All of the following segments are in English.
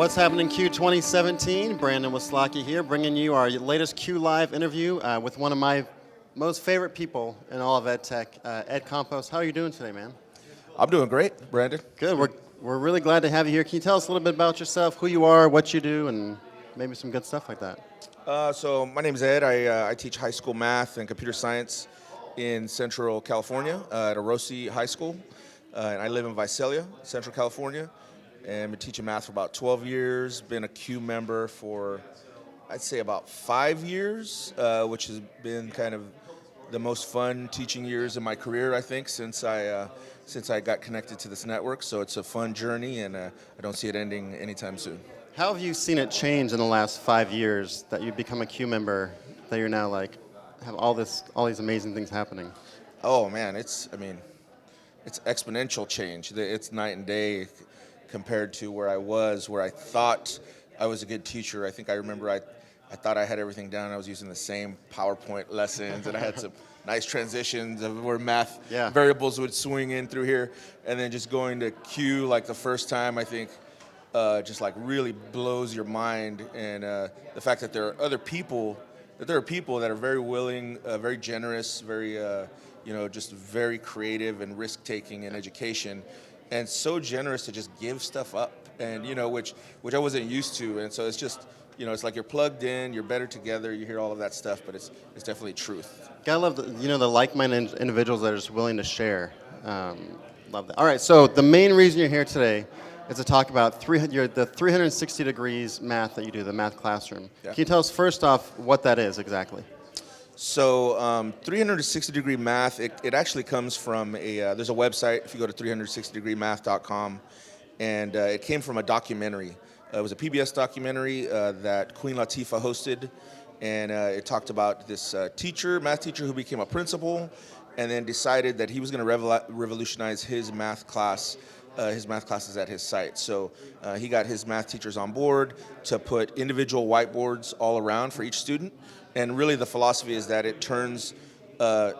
What's happening Q 2017? Brandon Waslocki here, bringing you our latest Q Live interview with one of my most favorite people in all of EdTech, Ed Campos. How are you doing today, man? I'm doing great, Brandon. Good. We're really glad to have you here. Can you tell us a little bit about yourself, who you are, what you do, and maybe some good stuff like that? So my name's Ed. I teach high school math and computer science in Central California at Orosi High School. And I live in Visalia, Central California. And I've been teaching math for about 12 years. Been a Q member for, I'd say, about 5 years, which has been kind of the most fun teaching years in my career, I think, since I got connected to this network. So it's a fun journey, and I don't see it ending anytime soon. How have you seen it change in the last 5 years that you've become a Q member, that you're now have all these amazing things happening? Oh man, it's exponential change. It's night and day compared to where I was, where I thought I was a good teacher. I think I remember I thought I had everything down. I was using the same PowerPoint lessons, and I had some nice transitions of where math variables would swing in through here. And then just going to Q like the first time, I think just like really blows your mind. And the fact that there are people that are very willing, very generous, very just very creative and risk-taking in education, and so generous to just give stuff up, and which I wasn't used to. And so it's just, it's like you're plugged in, you're better together, you hear all of that stuff, but it's definitely truth. Gotta love the like-minded individuals that are just willing to share. Love that. All right, so the main reason you're here today is to talk about the 360 degrees math that you do, the math classroom. Yeah. Can you tell us first off what that is exactly? So 360-degree math, it actually comes from there's a website, if you go to 360degreemath.com, and it came from a documentary. It was a PBS documentary that Queen Latifah hosted, and it talked about this math teacher who became a principal, and then decided that he was going to revolutionize his math classes at his site. So he got his math teachers on board to put individual whiteboards all around for each student. And really the philosophy is that it turns the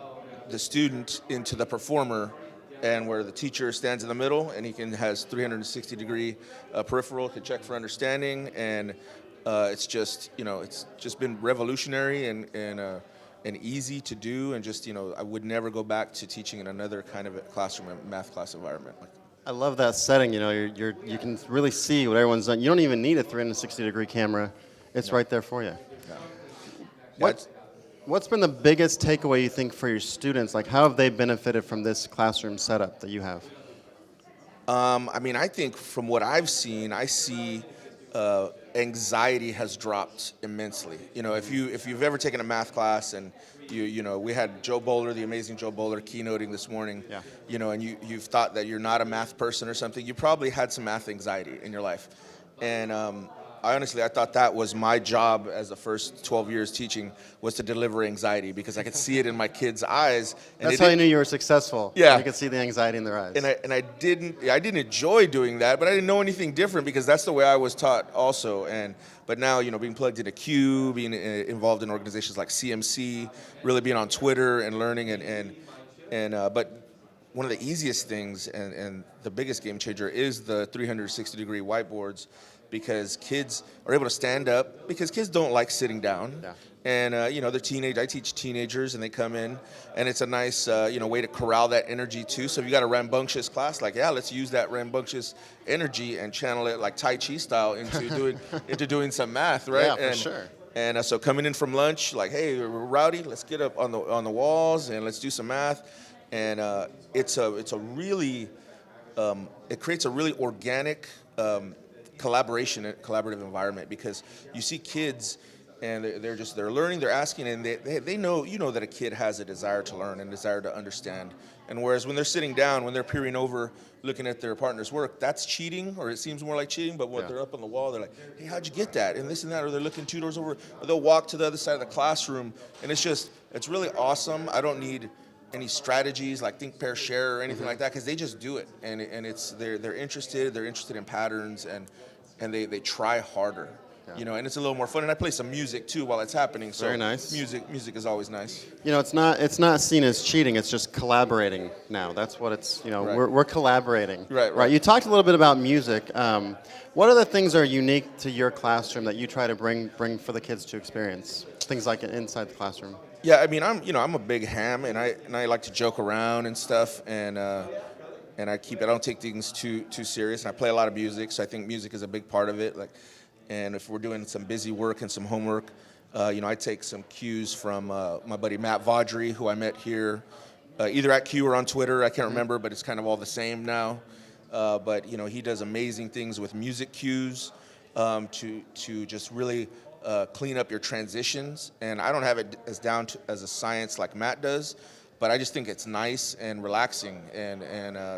student into the performer, and where the teacher stands in the middle and he has 360-degree peripheral, can check for understanding. And it's just, it's just been revolutionary and easy to do. And just, I would never go back to teaching in another kind of a classroom, math class environment. I love that setting. You can really see what everyone's done. You don't even need a 360-degree camera. It's right there for you. Yeah. What's been the biggest takeaway you think for your students? Like, how have they benefited from this classroom setup that you have? I think from what I've seen, I see anxiety has dropped immensely. If you've ever taken a math class, and we had Joe Bowler, the amazing Joe Bowler, keynoting this morning. Yeah. And you've thought that you're not a math person or something. You probably had some math anxiety in your life, and I thought that was my job as the first 12 years teaching, was to deliver anxiety, because I could see it in my kids' eyes. And that's how I knew you were successful. Yeah, I could see the anxiety in their eyes. And I didn't enjoy doing that, but I didn't know anything different, because that's the way I was taught also. But now, being plugged into Q, being involved in organizations like CMC, really being on Twitter and learning, but one of the easiest things and the biggest game changer is the 360-degree whiteboards, because kids are able to stand up, because kids don't like sitting down. Yeah. And they're I teach teenagers, and they come in, and it's a nice way to corral that energy too. So if you got a rambunctious class, let's use that rambunctious energy and channel it like Tai Chi style into doing some math, right? Yeah, for sure. And so coming in from lunch, like, hey, we're rowdy, let's get up on the walls and let's do some math. And it creates a really organic collaborative environment, because you see kids, and they're learning, they're asking, and they know that a kid has a desire to learn and desire to understand. And whereas when they're sitting down, when they're peering over, looking at their partner's work, that's cheating, or it seems more like cheating. But when they're up on the wall, they're like, hey, how'd you get that? And this and that, or they're looking 2 doors over, or they'll walk to the other side of the classroom, and it's really awesome. I don't need any strategies like think, pair, share, or anything like that, because they just do it, and they're interested in patterns, and they try harder. And it's a little more fun. And I play some music too while it's happening. So Very nice. Music is always nice. It's not seen as cheating. It's just collaborating now. That's what it's. Right. We're collaborating. Right. You talked a little bit about music. What other things are unique to your classroom that you try to bring for the kids to experience? Things like inside the classroom. Yeah, I mean, I'm a big ham, and I like to joke around and stuff, and I don't take things too serious. And I play a lot of music, so I think music is a big part of it. And if we're doing some busy work and some homework, I take some cues from my buddy Matt Vaudry, who I met here, either at Q or on Twitter. I can't remember, but it's kind of all the same now. But he does amazing things with music cues to just really clean up your transitions. And I don't have it as down as a science like Matt does, but I just think it's nice and relaxing and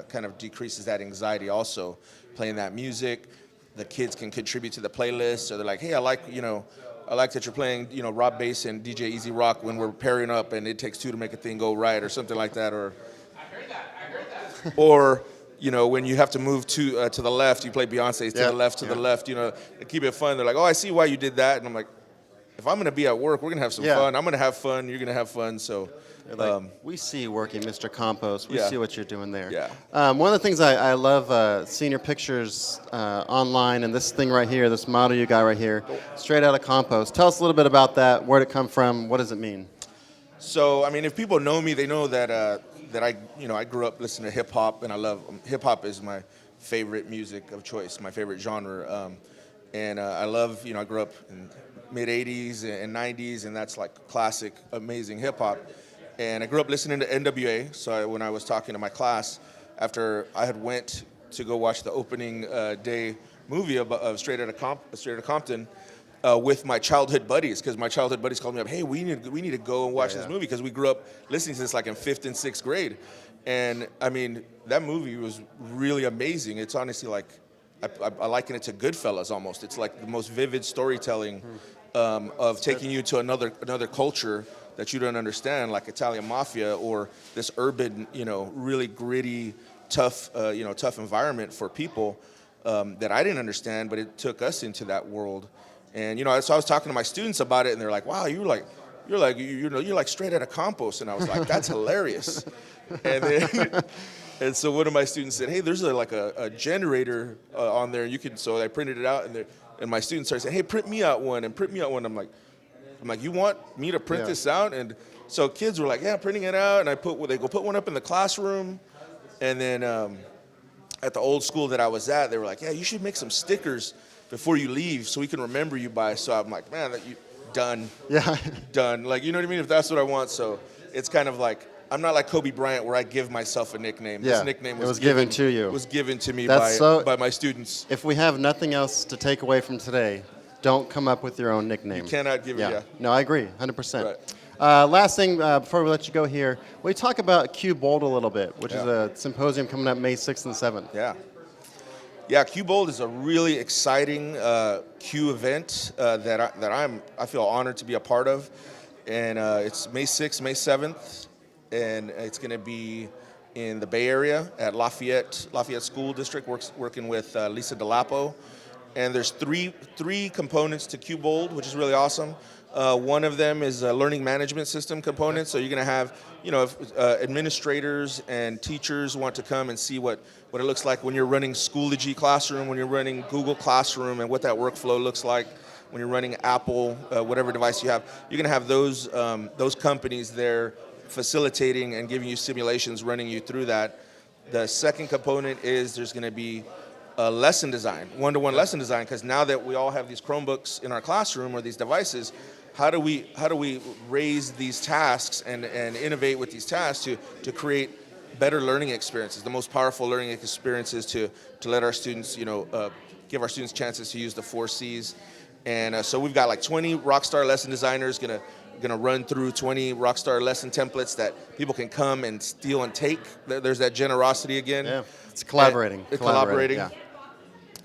kind of decreases that anxiety also, playing that music. The kids can contribute to the playlist, so they're like, hey, I like that you're playing, Rob Bass and DJ Easy Rock when we're pairing up and it takes two to make a thing go right or something like that. Or I heard that. Or when you have to move to the left, you play Beyonce's to the left, to the left, to keep it fun. They're like, oh, I see why you did that. And I'm like, if I'm going to be at work, we're going to have some fun. I'm going to have fun. You're going to have fun. So we see you working, Mr. Campos. We see what you're doing there. Yeah. One of the things I love seeing your pictures online, and this thing right here, this model you got right here, straight out of Campos. Tell us a little bit about that. Where did it come from? What does it mean? So, I mean, if people know me, they know that I grew up listening to hip hop, and I love hip hop is my favorite music of choice, my favorite genre, and I love I grew up in mid '80s and '90s, and that's like classic, amazing hip hop, and I grew up listening to NWA. So when I was talking to my class after I had went to go watch the opening day movie of Straight Outta Compton. With my childhood buddies, because my childhood buddies called me up, hey, we need to go and watch this movie, because we grew up listening to this like in 5th and 6th grade. And I mean, that movie was really amazing. It's honestly like, I liken it to Goodfellas almost. It's like the most vivid storytelling of taking you to another culture that you don't understand, like Italian mafia or this urban, really gritty, tough environment for people that I didn't understand, but it took us into that world. And so I was talking to my students about it, and they're like, "Wow, you're like straight out of Campos," and I was like, "That's hilarious." And so one of my students said, "Hey, there's a generator on there, and you can." So I printed it out, and my students started saying, "Hey, print me out one." I'm like, "You want me to print this out?" And so kids were like, "Yeah, printing it out," and they go put one up in the classroom, and then at the old school that I was at, they were like, "Yeah, you should make some stickers before you leave so we can remember you by." So I'm like, man, done. Yeah. Done. Like, you know what I mean? If that's what I want. So it's kind of like, I'm not like Kobe Bryant where I give myself a nickname. Yeah. This nickname was given to you. Was given to me by my students. If we have nothing else to take away from today, don't come up with your own nickname. You cannot give it, No, I agree, 100%. Right. Last thing before we let you go here, we talk about Q Bold a little bit, which is a symposium coming up May 6th and 7th. Yeah, Q Bold is a really exciting Q event that I feel honored to be a part of, and it's May 6th, May 7th, and it's going to be in the Bay Area at Lafayette School District, working with Lisa DeLapo, and there's three components to Q Bold, which is really awesome. One of them is a learning management system component, so you're going to have if administrators and teachers want to come and see what it looks like when you're running Schoology Classroom, when you're running Google Classroom, and what that workflow looks like when you're running Apple, whatever device you have. You're going to have those companies there facilitating and giving you simulations, running you through that. The second component is there's going to be lesson design, one-to-one lesson design, because now that we all have these Chromebooks in our classroom or these devices, how do we raise these tasks and innovate with these tasks to create better learning experiences, the most powerful learning experiences to let our students, give our students chances to use the 4 C's. And so we've got like 20 Rockstar lesson designers gonna run through 20 Rockstar lesson templates that people can come and steal and take. There's that generosity again. Yeah, it's collaborating. Collaborating. Yeah.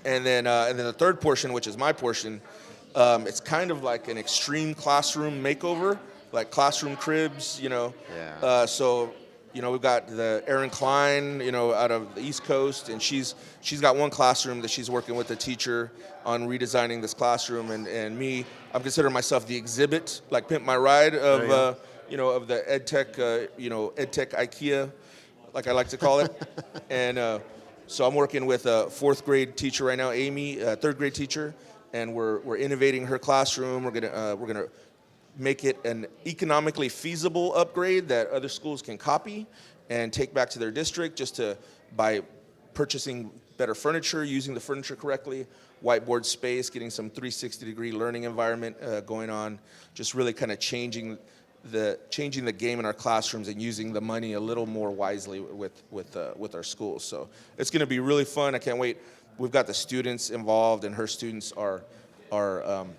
And then the third portion, which is my portion, it's kind of like an extreme classroom makeover, like classroom cribs, Yeah. So we've got the Erin Klein, out of the East Coast, and she's got one classroom that she's working with a teacher on redesigning this classroom, and me, I'm considering myself the exhibit, like Pimp My Ride of of the EdTech, EdTech IKEA, like I like to call it, and so I'm working with a fourth grade teacher right now, Amy, third grade teacher, and we're innovating her classroom. We're gonna make it an economically feasible upgrade that other schools can copy and take back to their district by purchasing better furniture, using the furniture correctly, whiteboard space, getting some 360-degree learning environment going on, just really kind of changing the game in our classrooms and using the money a little more wisely with our schools. So it's going to be really fun. I can't wait. We've got the students involved, and her students are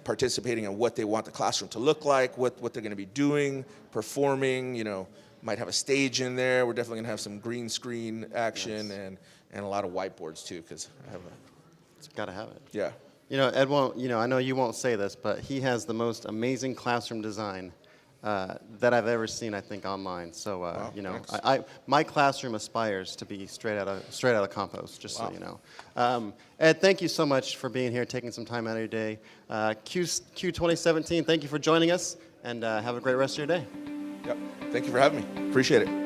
participating in what they want the classroom to look like, what they're going to be doing, performing. Might have a stage in there. We're definitely going to have some green screen action and a lot of whiteboards too, because It's got to have it. Yeah. Ed won't. I know you won't say this, but he has the most amazing classroom design that I've ever seen, I think, online. So, Wow, my classroom aspires to be straight out of Campos, just so you know. Ed, thank you so much for being here, taking some time out of your day. Q 2017, thank you for joining us, and have a great rest of your day. Yep. Thank you for having me. Appreciate it.